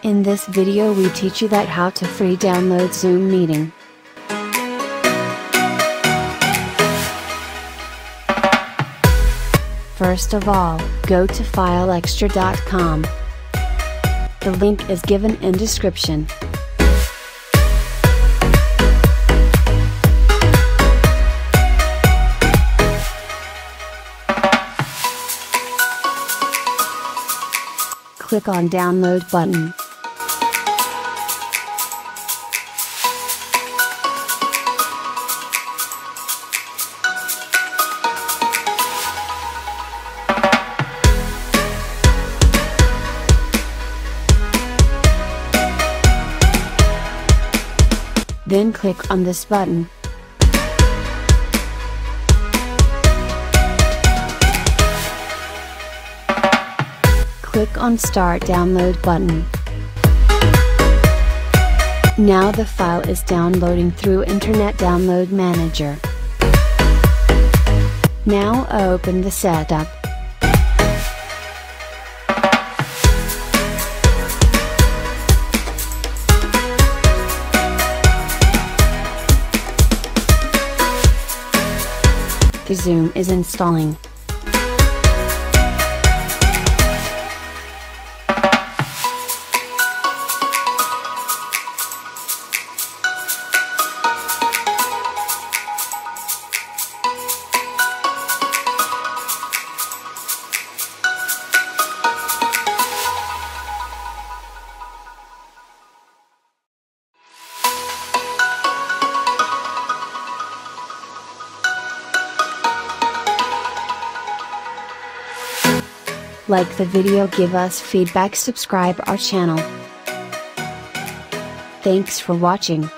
In this video we teach you that how to free download Zoom meeting. First of all, go to fileextra.com. The link is given in description. Click on Download button. Then click on this button. Click on Start Download button. Now the file is downloading through Internet Download Manager. Now open the setup. The Zoom is installing. Like the video, give us feedback, subscribe our channel. Thanks for watching.